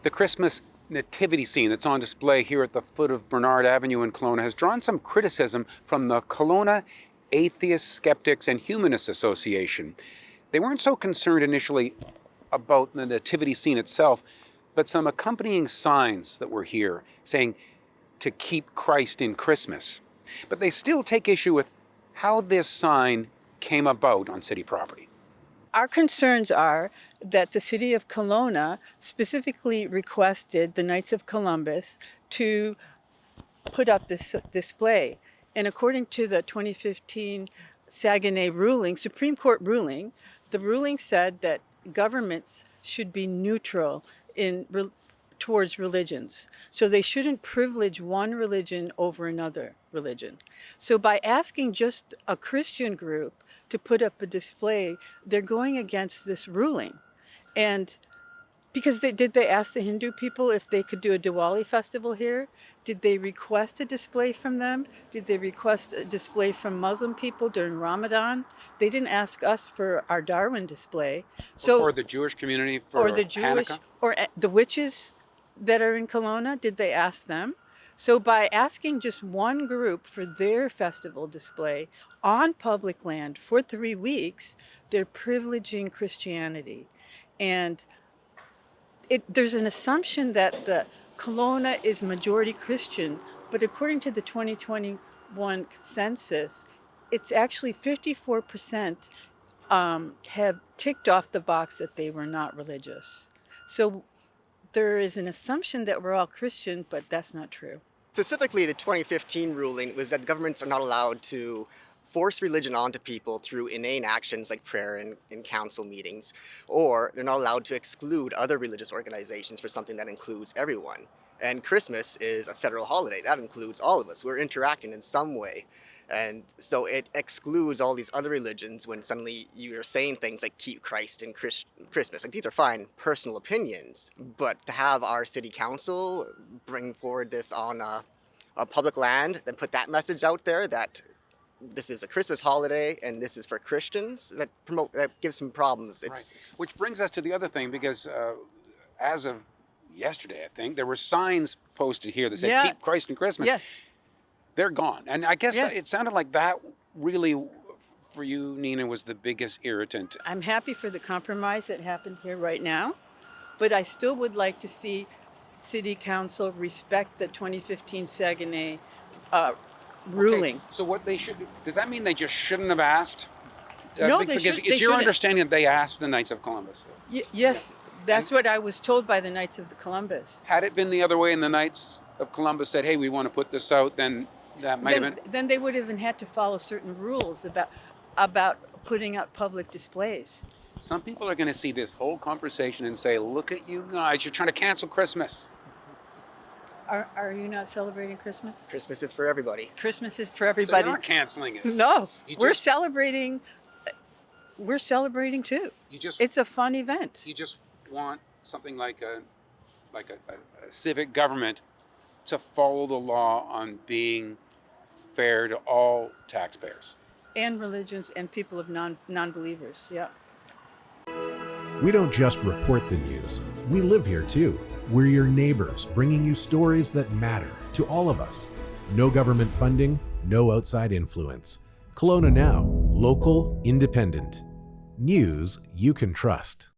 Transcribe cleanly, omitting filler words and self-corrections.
The Christmas nativity scene that's on display here at the foot of Bernard Avenue in Kelowna has drawn some criticism from the Kelowna Atheists, Skeptics and Humanists Association. They weren't so concerned initially about the nativity scene itself, but some accompanying signs that were here saying to keep Christ in Christmas. But they still take issue with how this sign came about on city property. Our concerns are that the city of Kelowna specifically requested the Knights of Columbus to put up this display. And according to the 2015 Saguenay ruling, Supreme Court ruling, the ruling said that governments should be neutral towards religions. So they shouldn't privilege one religion over another religion. So by asking just a Christian group to put up a display, they're going against this ruling. And because did they ask the Hindu people if they could do a Diwali festival here? Did they request a display from them? Did they request a display from Muslim people during Ramadan? They didn't ask us for our Darwin display. Or the Jewish community for Hanukkah? Or the witches that are in Kelowna, did they ask them? So by asking just one group for their festival display on public land for 3 weeks, they're privileging Christianity. And there's an assumption that the Kelowna is majority Christian, but according to the 2021 census, it's actually 54% have ticked off the box that they were not religious. So there is an assumption that we're all Christian, but that's not true. Specifically, the 2015 ruling was that governments are not allowed to force religion onto people through inane actions like prayer in council meetings, or they're not allowed to exclude other religious organizations for something that includes everyone. And Christmas is a federal holiday. That includes all of us. We're interacting in some way. And so it excludes all these other religions when suddenly you're saying things like keep Christ in Christmas. Like, these are fine personal opinions, but to have our city council bring forward this on a public land and put that message out there that this is a Christmas holiday and this is for Christians, that gives some problems. Right. Which brings us to the other thing, because as of yesterday, I think, there were signs posted here that said keep Christ in Christmas. Yes. They're gone. And I guess it sounded like that really, for you, Nina, was the biggest irritant. I'm happy for the compromise that happened here right now, but I still would like to see City Council respect the 2015 Saguenay ruling. Okay. So what they should, does that mean they just shouldn't have asked? No, because it's your understanding that they asked the Knights of Columbus. Yes, that's what I was told by the Knights of Columbus. Had it been the other way and the Knights of Columbus said, hey, we want to put this out, then that might have been... Then they would have had to follow certain rules about putting up public displays. Some people are going to see this whole conversation and say, look at you guys, you're trying to cancel Christmas. Are you not celebrating Christmas? Christmas is for everybody. Christmas is for everybody. So you're not canceling it. No, we're celebrating. We're celebrating too. It's a fun event. You just want something like a civic government to follow the law on being fair to all taxpayers. And religions and people of non-believers, yeah. We don't just report the news. We live here too. We're your neighbors, bringing you stories that matter to all of us. No government funding, no outside influence. Kelowna Now, local, independent. News you can trust.